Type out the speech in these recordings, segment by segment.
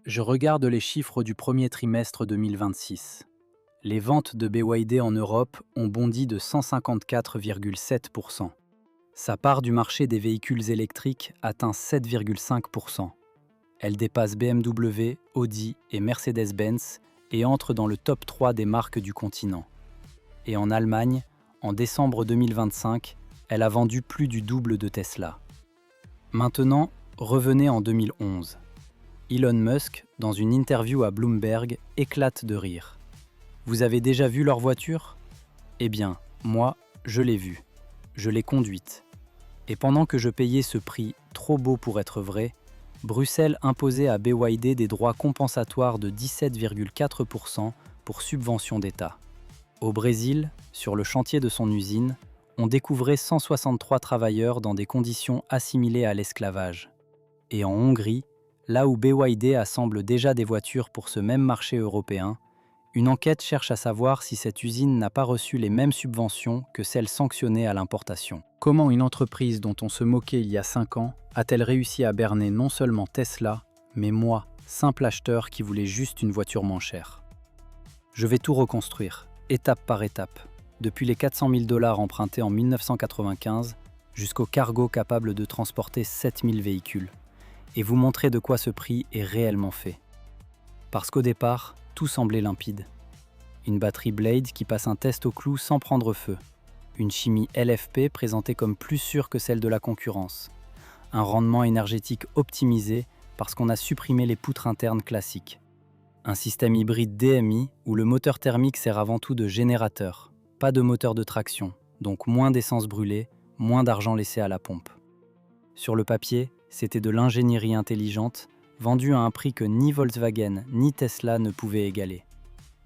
Je regarde les chiffres du premier trimestre 2026. Les ventes de BYD en Europe ont bondi de 154,7%. Sa part du marché des véhicules électriques atteint 7,5%. Elle dépasse BMW, Audi et Mercedes-Benz et entre dans le top 3 des marques du continent. Et en Allemagne, en décembre 2025, elle a vendu plus du double de Tesla. Maintenant, revenez en 2011. Elon Musk, dans une interview à Bloomberg, éclate de rire. Vous avez déjà vu leur voiture? Eh bien, moi, je l'ai vue. Je l'ai conduite. Et pendant que je payais ce prix trop beau pour être vrai, Bruxelles imposait à BYD des droits compensatoires de 17,4% pour subvention d'État. Au Brésil, sur le chantier de son usine, on découvrait 163 travailleurs dans des conditions assimilées à l'esclavage. Et en Hongrie, là où BYD assemble déjà des voitures pour ce même marché européen, une enquête cherche à savoir si cette usine n'a pas reçu les mêmes subventions que celles sanctionnées à l'importation. Comment une entreprise dont on se moquait il y a 5 ans a-t-elle réussi à berner non seulement Tesla, mais moi, simple acheteur qui voulait juste une voiture moins chère? Je vais tout reconstruire, étape par étape, depuis les 400 000 $ empruntés en 1995 jusqu'au cargo capable de transporter 7000 véhicules, et vous montrer de quoi ce prix est réellement fait. Parce qu'au départ, tout semblait limpide. Une batterie Blade qui passe un test au clou sans prendre feu. Une chimie LFP présentée comme plus sûre que celle de la concurrence. Un rendement énergétique optimisé parce qu'on a supprimé les poutres internes classiques. Un système hybride DMI où le moteur thermique sert avant tout de générateur, pas de moteur de traction, donc moins d'essence brûlée, moins d'argent laissé à la pompe. Sur le papier, c'était de l'ingénierie intelligente, vendue à un prix que ni Volkswagen ni Tesla ne pouvaient égaler.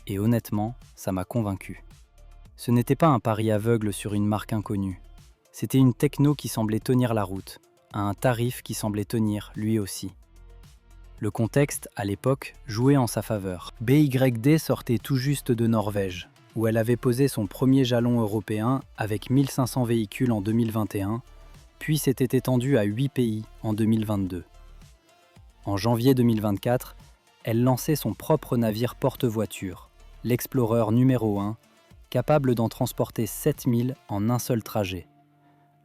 Et honnêtement, ça m'a convaincu. Ce n'était pas un pari aveugle sur une marque inconnue. C'était une techno qui semblait tenir la route, à un tarif qui semblait tenir lui aussi. Le contexte, à l'époque, jouait en sa faveur. BYD sortait tout juste de Norvège, où elle avait posé son premier jalon européen avec 1500 véhicules en 2021, puis s'était étendue à 8 pays en 2022. En janvier 2024, elle lançait son propre navire porte-voiture, l'Explorer numéro 1, capable d'en transporter 7000 en un seul trajet.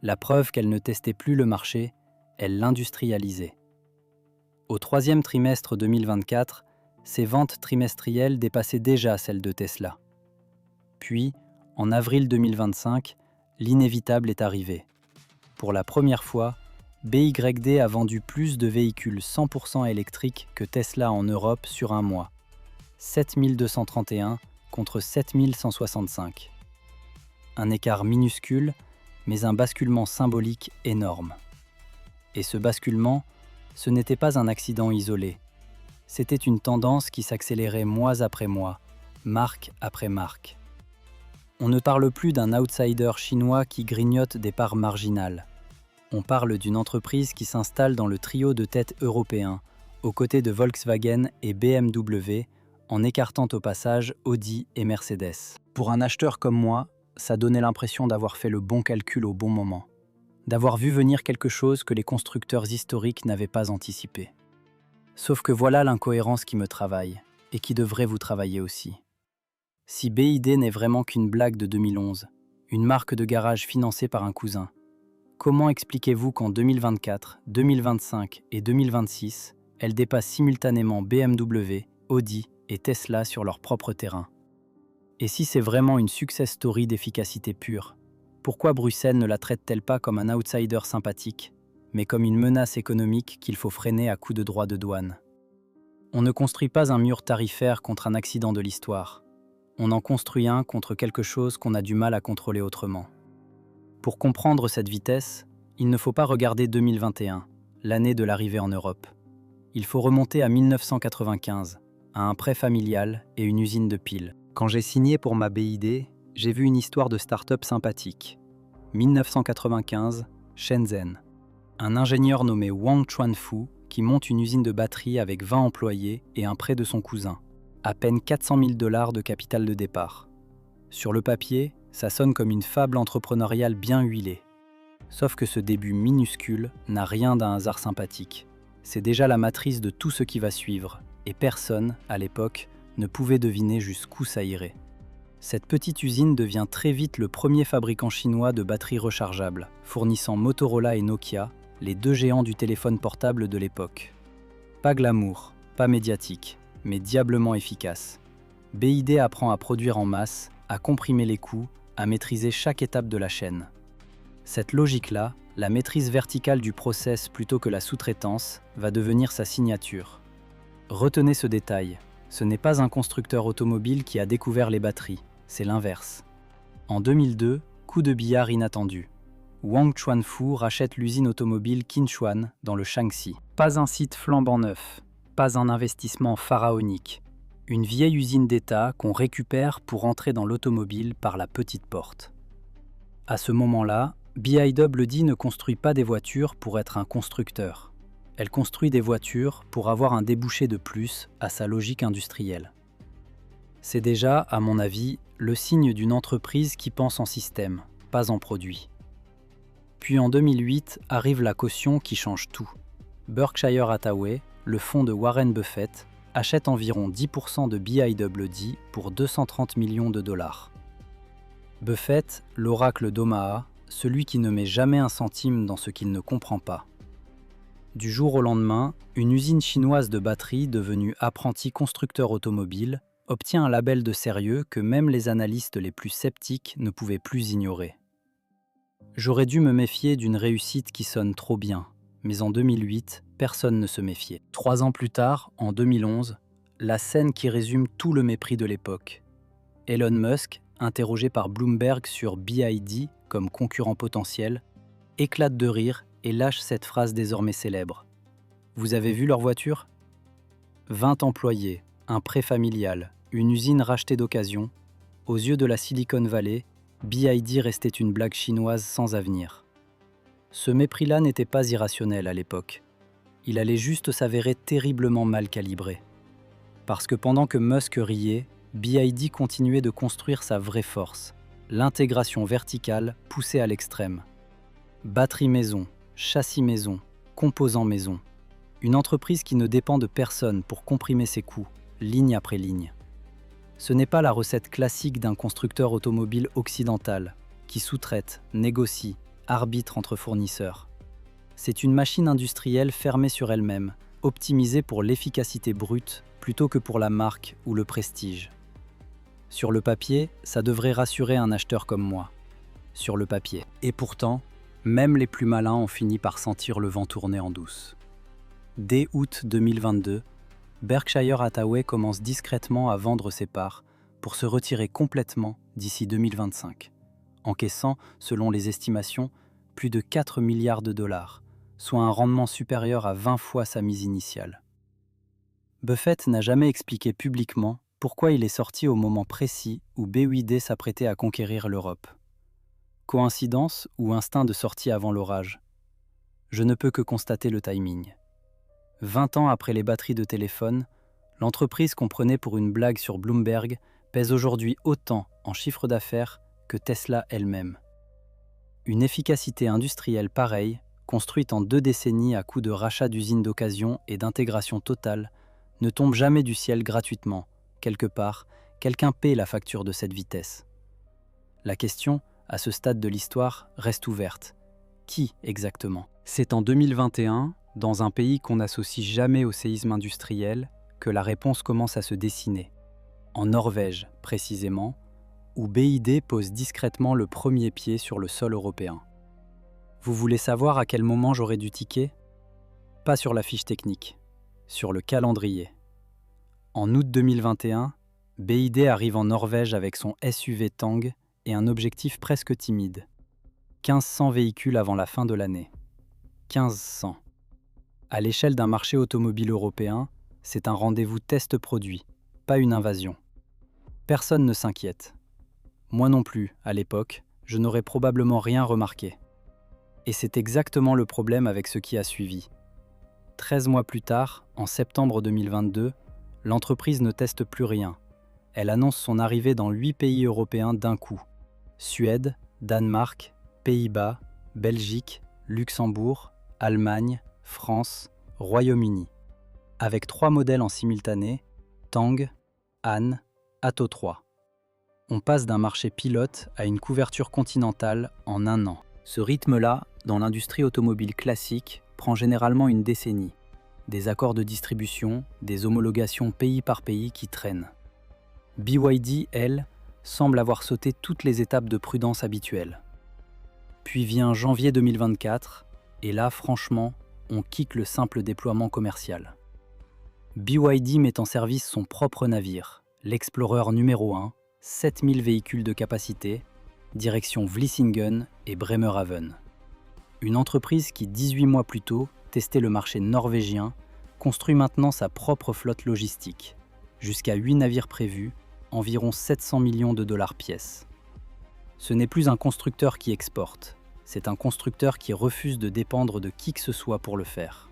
La preuve qu'elle ne testait plus le marché, elle l'industrialisait. Au troisième trimestre 2024, ses ventes trimestrielles dépassaient déjà celles de Tesla. Puis, en avril 2025, l'inévitable est arrivé. Pour la première fois, BYD a vendu plus de véhicules 100% électriques que Tesla en Europe sur un mois. 7231 contre 7165. Un écart minuscule, mais un basculement symbolique énorme. Et ce basculement, ce n'était pas un accident isolé. C'était une tendance qui s'accélérait mois après mois, marque après marque. On ne parle plus d'un outsider chinois qui grignote des parts marginales. On parle d'une entreprise qui s'installe dans le trio de tête européen, aux côtés de Volkswagen et BMW, en écartant au passage Audi et Mercedes. Pour un acheteur comme moi, ça donnait l'impression d'avoir fait le bon calcul au bon moment, d'avoir vu venir quelque chose que les constructeurs historiques n'avaient pas anticipé. Sauf que voilà l'incohérence qui me travaille, et qui devrait vous travailler aussi. Si BYD n'est vraiment qu'une blague de 2011, une marque de garage financée par un cousin, comment expliquez-vous qu'en 2024, 2025 et 2026, elle dépasse simultanément BMW, Audi et Tesla sur leur propre terrain? Et si c'est vraiment une success story d'efficacité pure, pourquoi Bruxelles ne la traite-t-elle pas comme un outsider sympathique, mais comme une menace économique qu'il faut freiner à coups de droits de douane? On ne construit pas un mur tarifaire contre un accident de l'histoire. On en construit un contre quelque chose qu'on a du mal à contrôler autrement. Pour comprendre cette vitesse, il ne faut pas regarder 2021, l'année de l'arrivée en Europe. Il faut remonter à 1995, à un prêt familial et une usine de piles. Quand j'ai signé pour ma BYD, j'ai vu une histoire de start-up sympathique. 1995, Shenzhen. Un ingénieur nommé Wang Chuanfu qui monte une usine de batterie avec 20 employés et un prêt de son cousin. À peine 400 000 $ de capital de départ. Sur le papier, ça sonne comme une fable entrepreneuriale bien huilée. Sauf que ce début minuscule n'a rien d'un hasard sympathique. C'est déjà la matrice de tout ce qui va suivre, Et personne, à l'époque, ne pouvait deviner jusqu'où ça irait. Cette petite usine devient très vite le premier fabricant chinois de batteries rechargeables, fournissant Motorola et Nokia, les deux géants du téléphone portable de l'époque. Pas glamour, pas médiatique, mais diablement efficace. BYD apprend à produire en masse, à comprimer les coûts, à maîtriser chaque étape de la chaîne. Cette logique-là, la maîtrise verticale du process plutôt que la sous-traitance, va devenir sa signature. Retenez ce détail, ce n'est pas un constructeur automobile qui a découvert les batteries, c'est l'inverse. En 2002, coup de billard inattendu. Wang Chuanfu rachète l'usine automobile Qinchuan dans le Shaanxi. Pas un site flambant neuf, pas un investissement pharaonique. Une vieille usine d'État qu'on récupère pour entrer dans l'automobile par la petite porte. À ce moment-là, BYD ne construit pas des voitures pour être un constructeur. Elle construit des voitures pour avoir un débouché de plus à sa logique industrielle. C'est déjà, à mon avis, le signe d'une entreprise qui pense en système, pas en produit. Puis en 2008 arrive la caution qui change tout. Berkshire Hathaway, le fonds de Warren Buffett, achète environ 10% de BYD pour 230 millions de dollars. Buffett, l'oracle d'Omaha, celui qui ne met jamais un centime dans ce qu'il ne comprend pas. Du jour au lendemain, une usine chinoise de batteries devenue apprenti constructeur automobile obtient un label de sérieux que même les analystes les plus sceptiques ne pouvaient plus ignorer. J'aurais dû me méfier d'une réussite qui sonne trop bien, mais en 2008, personne ne se méfiait. 3 ans plus tard, en 2011, la scène qui résume tout le mépris de l'époque. Elon Musk, interrogé par Bloomberg sur BYD comme concurrent potentiel, éclate de rire et lâche cette phrase désormais célèbre. Vous avez vu leur voiture ? 20 employés, un prêt familial, une usine rachetée d'occasion. Aux yeux de la Silicon Valley, BYD restait une blague chinoise sans avenir. Ce mépris-là n'était pas irrationnel à l'époque. Il allait juste s'avérer terriblement mal calibré. Parce que pendant que Musk riait, BYD continuait de construire sa vraie force, l'intégration verticale poussée à l'extrême. Batterie maison, châssis maison, composants maison. Une entreprise qui ne dépend de personne pour comprimer ses coûts, ligne après ligne. Ce n'est pas la recette classique d'un constructeur automobile occidental qui sous-traite, négocie, arbitre entre fournisseurs. C'est une machine industrielle fermée sur elle-même, optimisée pour l'efficacité brute plutôt que pour la marque ou le prestige. Sur le papier, ça devrait rassurer un acheteur comme moi. Sur le papier. Et pourtant, même les plus malins ont fini par sentir le vent tourner en douce. Dès août 2022, Berkshire Hathaway commence discrètement à vendre ses parts pour se retirer complètement d'ici 2025, encaissant, selon les estimations, plus de 4 milliards de dollars, soit un rendement supérieur à 20 fois sa mise initiale. Buffett n'a jamais expliqué publiquement pourquoi il est sorti au moment précis où BYD s'apprêtait à conquérir l'Europe. Coïncidence ou instinct de sortie avant l'orage ? Je ne peux que constater le timing. 20 ans après les batteries de téléphone, l'entreprise qu'on prenait pour une blague sur Bloomberg pèse aujourd'hui autant en chiffre d'affaires que Tesla elle-même. Une efficacité industrielle pareille, construite en 2 décennies à coups de rachat d'usines d'occasion et d'intégration totale, ne tombe jamais du ciel gratuitement. Quelque part, quelqu'un paie la facture de cette vitesse. La question, à ce stade de l'histoire, reste ouverte. Qui exactement ? C'est en 2021, dans un pays qu'on n'associe jamais au séisme industriel, que la réponse commence à se dessiner. En Norvège, précisément, où BYD pose discrètement le premier pied sur le sol européen. Vous voulez savoir à quel moment j'aurais dû tiquer ? Pas sur la fiche technique, sur le calendrier. En août 2021, BYD arrive en Norvège avec son SUV Tang et un objectif presque timide. 1500 véhicules avant la fin de l'année. 1500. À l'échelle d'un marché automobile européen, c'est un rendez-vous test-produit, pas une invasion. Personne ne s'inquiète. Moi non plus, à l'époque, je n'aurais probablement rien remarqué. Et c'est exactement le problème avec ce qui a suivi. 13 mois plus tard, en septembre 2022, l'entreprise ne teste plus rien. Elle annonce son arrivée dans 8 pays européens d'un coup. Suède, Danemark, Pays-Bas, Belgique, Luxembourg, Allemagne, France, Royaume-Uni. avec 3 modèles en simultané, Tang, Han, Atto 3. On passe d'un marché pilote à une couverture continentale en 1 an. Ce rythme-là, dans l'industrie automobile classique, prend généralement une décennie. Des accords de distribution, des homologations pays par pays qui traînent. BYD, elle, semble avoir sauté toutes les étapes de prudence habituelles. Puis vient janvier 2024, et là, franchement, on kick le simple déploiement commercial. BYD met en service son propre navire, l'Explorer numéro 1, 7000 véhicules de capacité, direction Vlissingen et Bremerhaven. Une entreprise qui, 18 mois plus tôt, testait le marché norvégien, construit maintenant sa propre flotte logistique. Jusqu'à 8 navires prévus, environ 700 millions de dollars pièce. Ce n'est plus un constructeur qui exporte, c'est un constructeur qui refuse de dépendre de qui que ce soit pour le faire.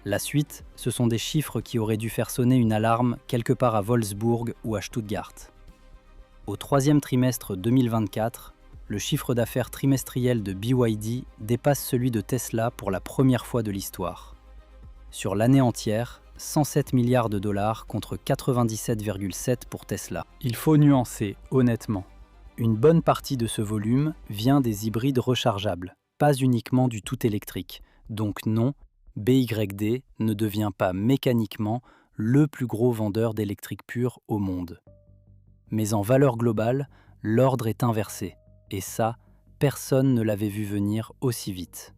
La suite, ce sont des chiffres qui auraient dû faire sonner une alarme quelque part à Wolfsburg ou à Stuttgart. Au 3e trimestre 2024, le chiffre d'affaires trimestriel de BYD dépasse celui de Tesla pour la première fois de l'histoire. Sur l'année entière, 107 milliards de dollars contre 97,7 pour Tesla. Il faut nuancer, honnêtement. Une bonne partie de ce volume vient des hybrides rechargeables, pas uniquement du tout électrique. Donc non, BYD ne devient pas mécaniquement le plus gros vendeur d'électrique pur au monde. Mais en valeur globale, l'ordre est inversé. Et ça, personne ne l'avait vu venir aussi vite.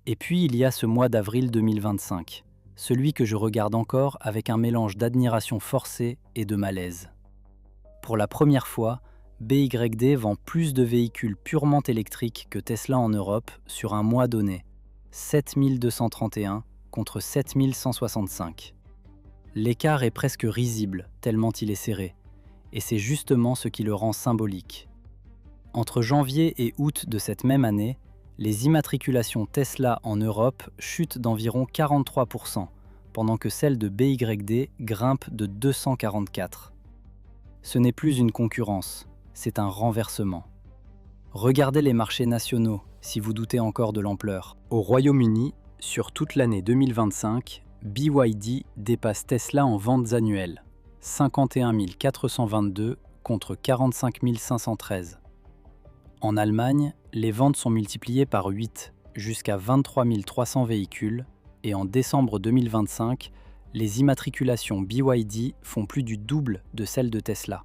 Et puis il y a ce mois d'avril 2025, celui que je regarde encore avec un mélange d'admiration forcée et de malaise. Pour la première fois, BYD vend plus de véhicules purement électriques que Tesla en Europe sur un mois donné, 7231 contre 7165. L'écart est presque risible, tellement il est serré, et c'est justement ce qui le rend symbolique. Entre janvier et août de cette même année, les immatriculations Tesla en Europe chutent d'environ 43%, pendant que celles de BYD grimpent de 244. Ce n'est plus une concurrence, c'est un renversement. Regardez les marchés nationaux, si vous doutez encore de l'ampleur. Au Royaume-Uni, sur toute l'année 2025, BYD dépasse Tesla en ventes annuelles, 51 422 contre 45 513. En Allemagne, les ventes sont multipliées par 8, jusqu'à 23 300 véhicules, et en décembre 2025, les immatriculations BYD font plus du double de celles de Tesla.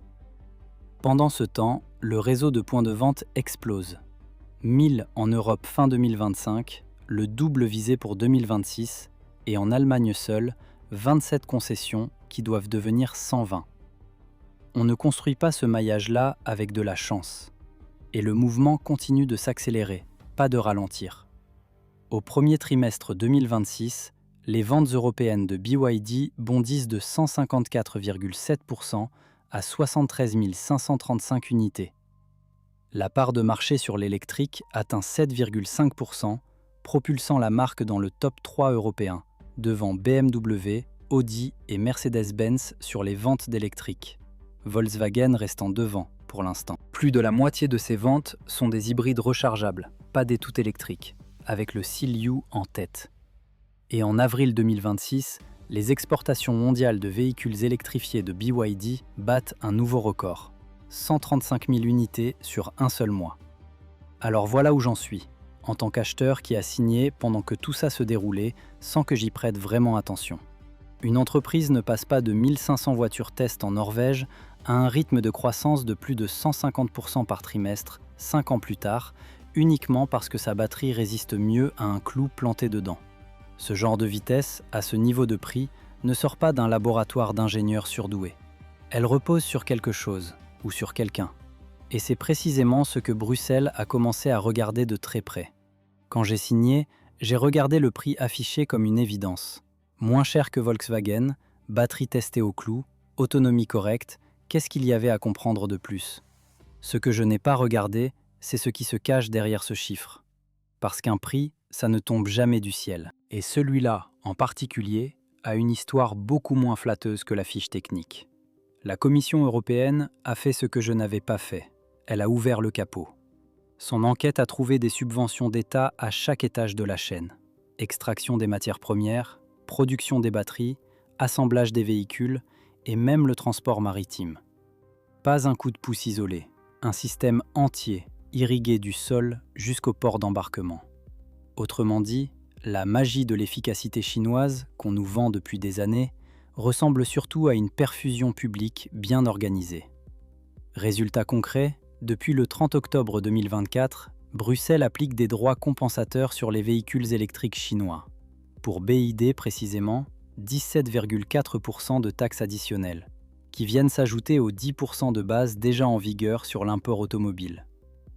Pendant ce temps, le réseau de points de vente explose. 1000 en Europe fin 2025, le double visé pour 2026, et en Allemagne seule, 27 concessions qui doivent devenir 120. On ne construit pas ce maillage-là avec de la chance. Et le mouvement continue de s'accélérer, pas de ralentir. Au premier trimestre 2026, les ventes européennes de BYD bondissent de 154,7% à 73 535 unités. La part de marché sur l'électrique atteint 7,5%, propulsant la marque dans le top 3 européen, devant BMW, Audi et Mercedes-Benz sur les ventes d'électrique. Volkswagen restant devant pour l'instant. Plus de la moitié de ces ventes sont des hybrides rechargeables, pas des tout électriques, avec le CLU en tête. Et en avril 2026, les exportations mondiales de véhicules électrifiés de BYD battent un nouveau record, 135 000 unités sur un seul mois. Alors voilà où j'en suis, en tant qu'acheteur qui a signé pendant que tout ça se déroulait sans que j'y prête vraiment attention. Une entreprise ne passe pas de 1500 voitures test en Norvège à un rythme de croissance de plus de 150% par trimestre, 5 ans plus tard, uniquement parce que sa batterie résiste mieux à un clou planté dedans. Ce genre de vitesse, à ce niveau de prix, ne sort pas d'un laboratoire d'ingénieurs surdoués. Elle repose sur quelque chose, ou sur quelqu'un. Et c'est précisément ce que Bruxelles a commencé à regarder de très près. Quand j'ai signé, j'ai regardé le prix affiché comme une évidence. Moins cher que Volkswagen, batterie testée au clou, autonomie correcte, qu'est-ce qu'il y avait à comprendre de plus? Ce que je n'ai pas regardé, c'est ce qui se cache derrière ce chiffre. Parce qu'un prix, ça ne tombe jamais du ciel. Et celui-là, en particulier, a une histoire beaucoup moins flatteuse que la fiche technique. La Commission européenne a fait ce que je n'avais pas fait. Elle a ouvert le capot. Son enquête a trouvé des subventions d'État à chaque étage de la chaîne. Extraction des matières premières, production des batteries, assemblage des véhicules et même le transport maritime. Pas un coup de pouce isolé, un système entier, irrigué du sol jusqu'au port d'embarquement. Autrement dit, la magie de l'efficacité chinoise, qu'on nous vend depuis des années, ressemble surtout à une perfusion publique bien organisée. Résultat concret, depuis le 30 octobre 2024, Bruxelles applique des droits compensateurs sur les véhicules électriques chinois. Pour BYD précisément, 17,4% de taxes additionnelles, qui viennent s'ajouter aux 10% de base déjà en vigueur sur l'import automobile.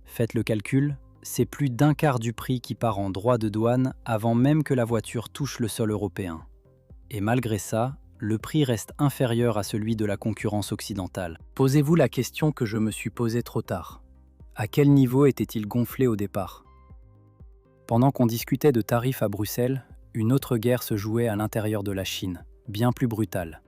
Faites le calcul, c'est plus d'un quart du prix qui part en droits de douane avant même que la voiture touche le sol européen. Et malgré ça, le prix reste inférieur à celui de la concurrence occidentale. Posez-vous la question que je me suis posée trop tard. À quel niveau était-il gonflé au départ? Pendant qu'on discutait de tarifs à Bruxelles, une autre guerre se jouait à l'intérieur de la Chine, bien plus brutale.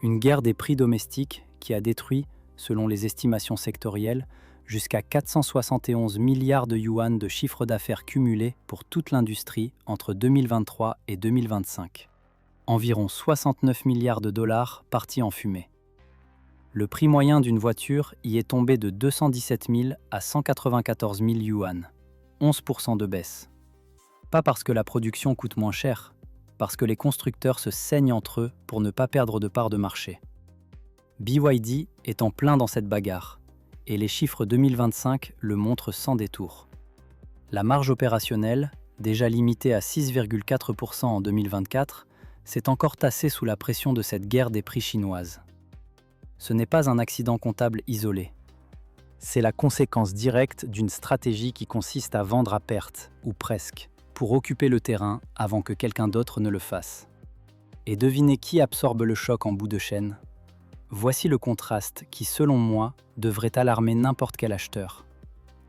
Une guerre des prix domestiques qui a détruit, selon les estimations sectorielles, jusqu'à 471 milliards de yuan de chiffre d'affaires cumulé pour toute l'industrie entre 2023 et 2025. Environ 69 milliards de dollars partis en fumée. Le prix moyen d'une voiture y est tombé de 217 000 à 194 000 yuan, 11% de baisse. Pas parce que la production coûte moins cher, parce que les constructeurs se saignent entre eux pour ne pas perdre de part de marché. BYD est en plein dans cette bagarre, et les chiffres 2025 le montrent sans détour. La marge opérationnelle, déjà limitée à 6,4% en 2024, s'est encore tassée sous la pression de cette guerre des prix chinoise. Ce n'est pas un accident comptable isolé. C'est la conséquence directe d'une stratégie qui consiste à vendre à perte, ou presque, pour occuper le terrain avant que quelqu'un d'autre ne le fasse. Et devinez qui absorbe le choc en bout de chaîne? Voici le contraste qui, selon moi, devrait alarmer n'importe quel acheteur.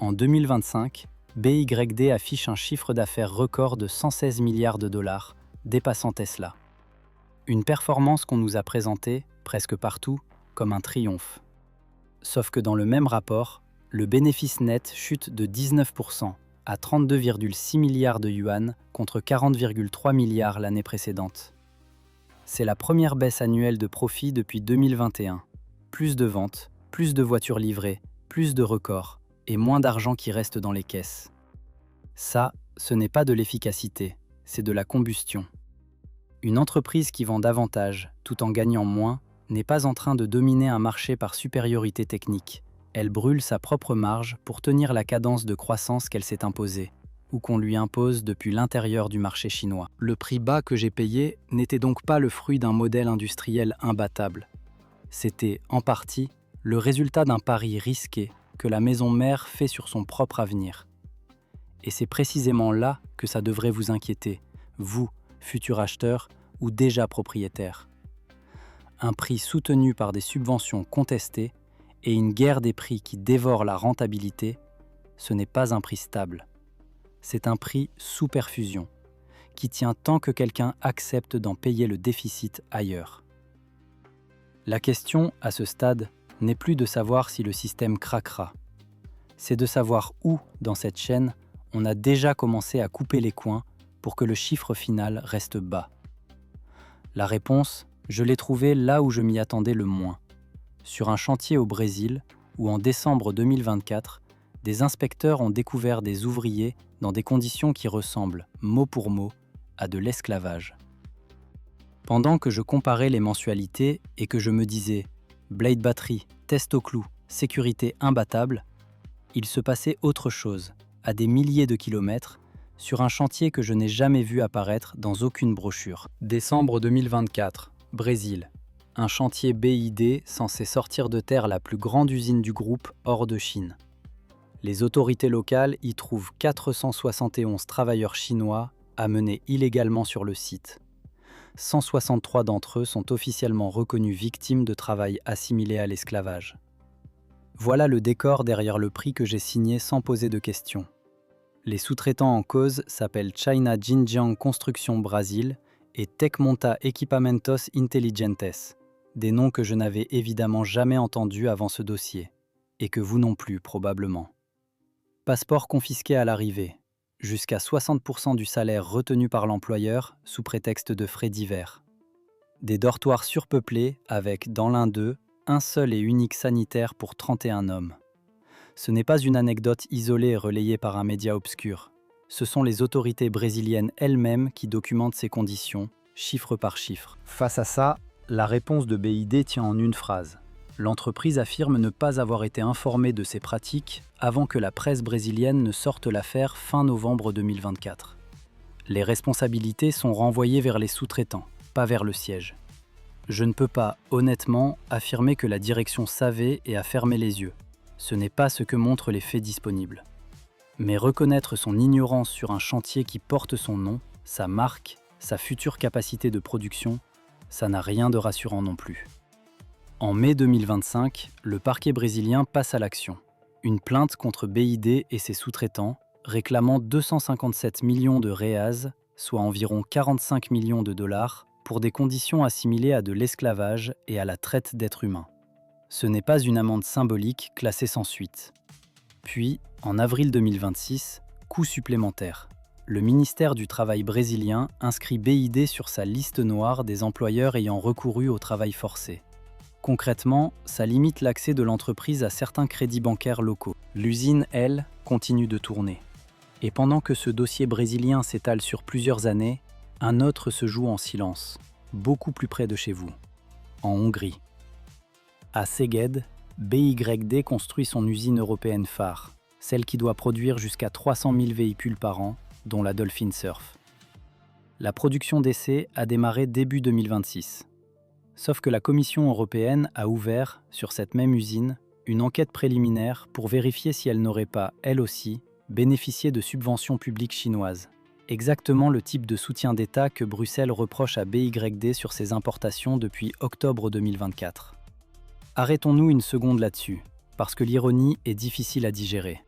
En 2025, BYD affiche un chiffre d'affaires record de 116 milliards de dollars, dépassant Tesla. Une performance qu'on nous a présentée, presque partout, comme un triomphe. Sauf que dans le même rapport, le bénéfice net chute de 19% à 32,6 milliards de yuan contre 40,3 milliards l'année précédente. C'est la première baisse annuelle de profit depuis 2021. Plus de ventes, plus de voitures livrées, plus de records et moins d'argent qui reste dans les caisses. Ça, ce n'est pas de l'efficacité, c'est de la combustion. Une entreprise qui vend davantage, tout en gagnant moins, n'est pas en train de dominer un marché par supériorité technique. Elle brûle sa propre marge pour tenir la cadence de croissance qu'elle s'est imposée, ou qu'on lui impose depuis l'intérieur du marché chinois. Le prix bas que j'ai payé n'était donc pas le fruit d'un modèle industriel imbattable. C'était, en partie, le résultat d'un pari risqué que la maison mère fait sur son propre avenir. Et c'est précisément là que ça devrait vous inquiéter, vous, futur acheteur ou déjà propriétaire. Un prix soutenu par des subventions contestées et une guerre des prix qui dévore la rentabilité, ce n'est pas un prix stable. C'est un prix sous perfusion, qui tient tant que quelqu'un accepte d'en payer le déficit ailleurs. La question, à ce stade, n'est plus de savoir si le système craquera. C'est de savoir où, dans cette chaîne, on a déjà commencé à couper les coins pour que le chiffre final reste bas. La réponse, je l'ai trouvée là où je m'y attendais le moins. Sur un chantier au Brésil, où en décembre 2024, des inspecteurs ont découvert des ouvriers dans des conditions qui ressemblent, mot pour mot, à de l'esclavage. Pendant que je comparais les mensualités et que je me disais « Blade batterie, test au clou, sécurité imbattable », il se passait autre chose, à des milliers de kilomètres, sur un chantier que je n'ai jamais vu apparaître dans aucune brochure. Décembre 2024, Brésil. Un chantier BYD censé sortir de terre la plus grande usine du groupe hors de Chine. Les autorités locales y trouvent 471 travailleurs chinois amenés illégalement sur le site. 163 d'entre eux sont officiellement reconnus victimes de travail assimilé à l'esclavage. Voilà le décor derrière le prix que j'ai signé sans poser de questions. Les sous-traitants en cause s'appellent China Xinjiang Construction Brasil et Tecmonta Equipamentos Inteligentes, des noms que je n'avais évidemment jamais entendus avant ce dossier, et que vous non plus probablement. Passeport confisqué à l'arrivée. jusqu'à 60% du salaire retenu par l'employeur sous prétexte de frais divers. Des dortoirs surpeuplés avec, dans l'un d'eux, un seul et unique sanitaire pour 31 hommes. Ce n'est pas une anecdote isolée et relayée par un média obscur. Ce sont les autorités brésiliennes elles-mêmes qui documentent ces conditions, chiffre par chiffre. Face à ça, la réponse de BID tient en une phrase. L'entreprise affirme ne pas avoir été informée de ces pratiques avant que la presse brésilienne ne sorte l'affaire fin novembre 2024. Les responsabilités sont renvoyées vers les sous-traitants, pas vers le siège. Je ne peux pas, honnêtement, affirmer que la direction savait et a fermé les yeux. Ce n'est pas ce que montrent les faits disponibles. Mais reconnaître son ignorance sur un chantier qui porte son nom, sa marque, sa future capacité de production, ça n'a rien de rassurant non plus. En mai 2025, le parquet brésilien passe à l'action. Une plainte contre BID et ses sous-traitants, réclamant 257 millions de reais, soit environ 45 millions de dollars, pour des conditions assimilées à de l'esclavage et à la traite d'êtres humains. Ce n'est pas une amende symbolique classée sans suite. Puis, en avril 2026, coup supplémentaire. Le ministère du Travail brésilien inscrit BID sur sa liste noire des employeurs ayant recouru au travail forcé. Concrètement, ça limite l'accès de l'entreprise à certains crédits bancaires locaux. L'usine, elle, continue de tourner. Et pendant que ce dossier brésilien s'étale sur plusieurs années, un autre se joue en silence, beaucoup plus près de chez vous, en Hongrie. À Szeged, BYD construit son usine européenne phare, celle qui doit produire jusqu'à 300 000 véhicules par an, dont la Dolphin Surf. La production d'essais a démarré début 2026. Sauf que la Commission européenne a ouvert, sur cette même usine, une enquête préliminaire pour vérifier si elle n'aurait pas, elle aussi, bénéficié de subventions publiques chinoises. Exactement le type de soutien d'État que Bruxelles reproche à BYD sur ses importations depuis octobre 2024. Arrêtons-nous une seconde là-dessus, parce que l'ironie est difficile à digérer.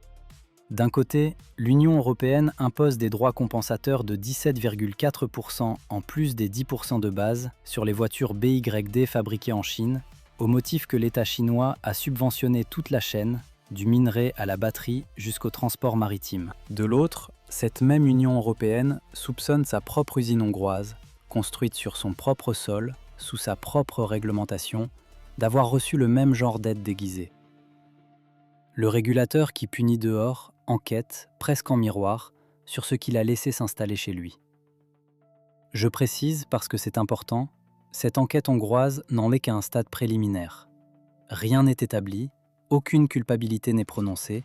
D'un côté, l'Union européenne impose des droits compensateurs de 17,4% en plus des 10% de base sur les voitures BYD fabriquées en Chine, au motif que l'État chinois a subventionné toute la chaîne, du minerai à la batterie jusqu'au transport maritime. De l'autre, cette même Union européenne soupçonne sa propre usine hongroise, construite sur son propre sol, sous sa propre réglementation, d'avoir reçu le même genre d'aide déguisée. Le régulateur qui punit dehors enquête, presque en miroir, sur ce qu'il a laissé s'installer chez lui. Je précise, parce que c'est important, cette enquête hongroise n'en est qu'à un stade préliminaire. Rien n'est établi, aucune culpabilité n'est prononcée,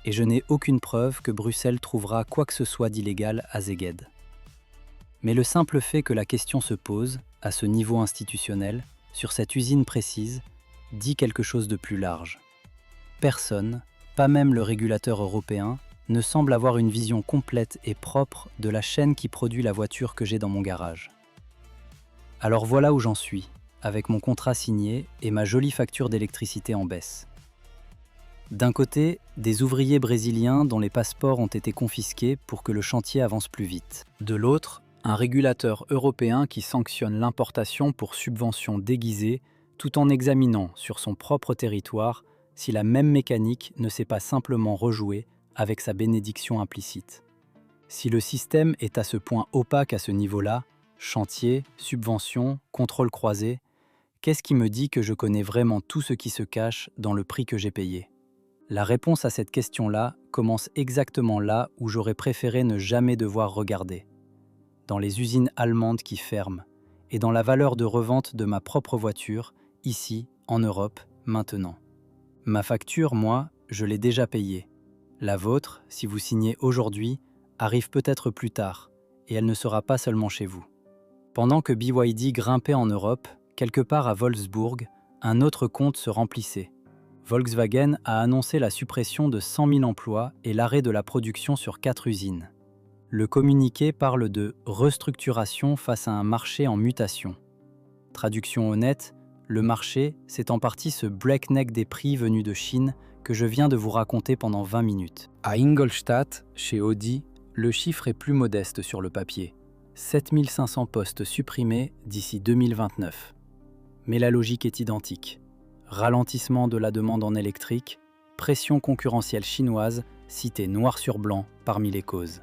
et je n'ai aucune preuve que Bruxelles trouvera quoi que ce soit d'illégal à Szeged. Mais le simple fait que la question se pose, à ce niveau institutionnel, sur cette usine précise, dit quelque chose de plus large. Personne, pas même le régulateur européen, ne semble avoir une vision complète et propre de la chaîne qui produit la voiture que j'ai dans mon garage. Alors voilà où j'en suis, avec mon contrat signé et ma jolie facture d'électricité en baisse. D'un côté, des ouvriers brésiliens dont les passeports ont été confisqués pour que le chantier avance plus vite. De l'autre, un régulateur européen qui sanctionne l'importation pour subventions déguisées tout en examinant sur son propre territoire si la même mécanique ne s'est pas simplement rejouée avec sa bénédiction implicite. Si le système est à ce point opaque à ce niveau-là, chantier, subvention, contrôle croisé, qu'est-ce qui me dit que je connais vraiment tout ce qui se cache dans le prix que j'ai payé ? La réponse à cette question-là commence exactement là où j'aurais préféré ne jamais devoir regarder. Dans les usines allemandes qui ferment, et dans la valeur de revente de ma propre voiture, ici, en Europe, maintenant. Ma facture, moi, je l'ai déjà payée. La vôtre, si vous signez aujourd'hui, arrive peut-être plus tard, et elle ne sera pas seulement chez vous. Pendant que BYD grimpait en Europe, quelque part à Wolfsburg, un autre compte se remplissait. Volkswagen a annoncé la suppression de 100 000 emplois et l'arrêt de la production sur 4 usines. Le communiqué parle de « restructuration face à un marché en mutation ». Traduction honnête, le marché, c'est en partie ce breakneck des prix venus de Chine que je viens de vous raconter pendant 20 minutes. À Ingolstadt, chez Audi, le chiffre est plus modeste sur le papier. 7500 postes supprimés d'ici 2029. Mais la logique est identique. Ralentissement de la demande en électrique, pression concurrentielle chinoise, citée noir sur blanc parmi les causes.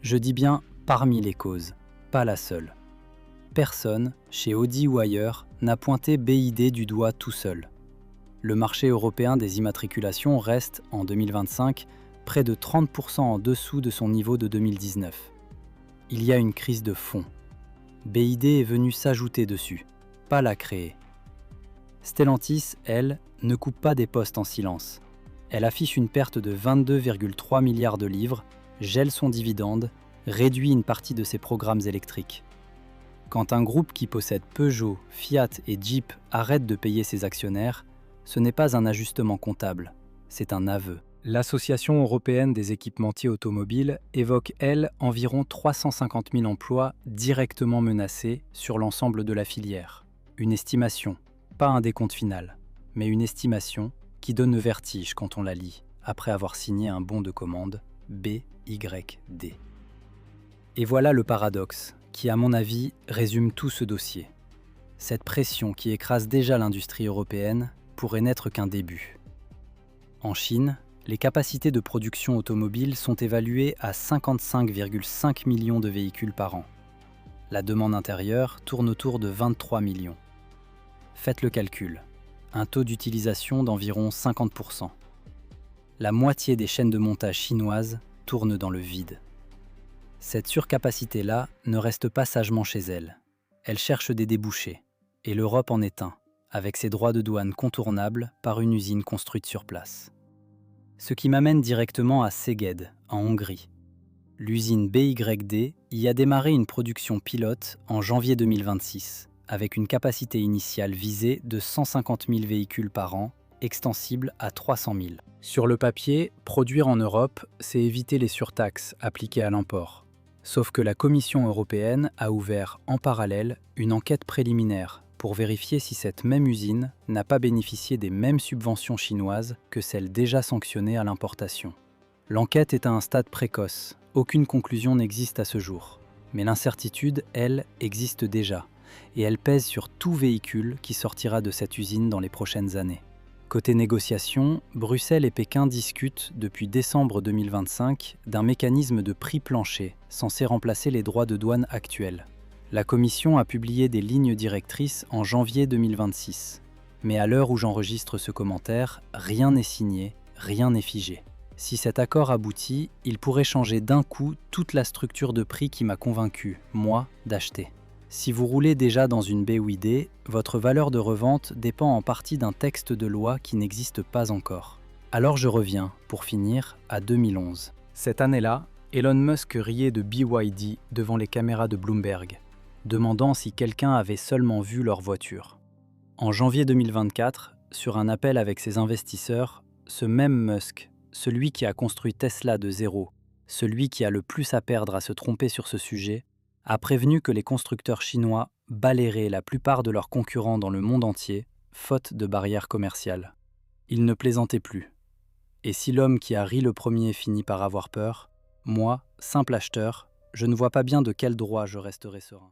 Je dis bien parmi les causes, pas la seule. Personne, chez Audi ou ailleurs, n'a pointé BYD du doigt tout seul. Le marché européen des immatriculations reste, en 2025, près de 30% en dessous de son niveau de 2019. Il y a une crise de fond. BYD est venu s'ajouter dessus, pas la créer. Stellantis, elle, ne coupe pas des postes en silence. Elle affiche une perte de 22,3 milliards de livres, gèle son dividende, réduit une partie de ses programmes électriques. Quand un groupe qui possède Peugeot, Fiat et Jeep arrête de payer ses actionnaires, ce n'est pas un ajustement comptable, c'est un aveu. L'Association européenne des équipementiers automobiles évoque, elle, environ 350 000 emplois directement menacés sur l'ensemble de la filière. Une estimation, pas un décompte final, mais une estimation qui donne le vertige quand on la lit, après avoir signé un bon de commande BYD. Et voilà le paradoxe, qui à mon avis résume tout ce dossier. Cette pression qui écrase déjà l'industrie européenne pourrait n'être qu'un début. En Chine, les capacités de production automobile sont évaluées à 55,5 millions de véhicules par an. La demande intérieure tourne autour de 23 millions. Faites le calcul, un taux d'utilisation d'environ 50%. La moitié des chaînes de montage chinoises tournent dans le vide. Cette surcapacité-là ne reste pas sagement chez elle. Elle cherche des débouchés, et l'Europe en est un, avec ses droits de douane contournables par une usine construite sur place. Ce qui m'amène directement à Szeged, en Hongrie. L'usine BYD y a démarré une production pilote en janvier 2026, avec une capacité initiale visée de 150 000 véhicules par an, extensible à 300 000. Sur le papier, produire en Europe, c'est éviter les surtaxes appliquées à l'import. Sauf que la Commission européenne a ouvert en parallèle une enquête préliminaire pour vérifier si cette même usine n'a pas bénéficié des mêmes subventions chinoises que celles déjà sanctionnées à l'importation. L'enquête est à un stade précoce, aucune conclusion n'existe à ce jour. Mais l'incertitude, elle, existe déjà, et elle pèse sur tout véhicule qui sortira de cette usine dans les prochaines années. Côté négociation, Bruxelles et Pékin discutent depuis décembre 2025 d'un mécanisme de prix plancher censé remplacer les droits de douane actuels. La Commission a publié des lignes directrices en janvier 2026. Mais à l'heure où j'enregistre ce commentaire, rien n'est signé, rien n'est figé. Si cet accord aboutit, il pourrait changer d'un coup toute la structure de prix qui m'a convaincu, moi, d'acheter. Si vous roulez déjà dans une BYD, votre valeur de revente dépend en partie d'un texte de loi qui n'existe pas encore. Alors je reviens, pour finir, à 2011. Cette année-là, Elon Musk riait de BYD devant les caméras de Bloomberg, demandant si quelqu'un avait seulement vu leur voiture. En janvier 2024, sur un appel avec ses investisseurs, ce même Musk, celui qui a construit Tesla de zéro, celui qui a le plus à perdre à se tromper sur ce sujet, a prévenu que les constructeurs chinois balayeraient la plupart de leurs concurrents dans le monde entier, faute de barrières commerciales. Il ne plaisantait plus. Et si l'homme qui a ri le premier finit par avoir peur, moi, simple acheteur, je ne vois pas bien de quel droit je resterai serein.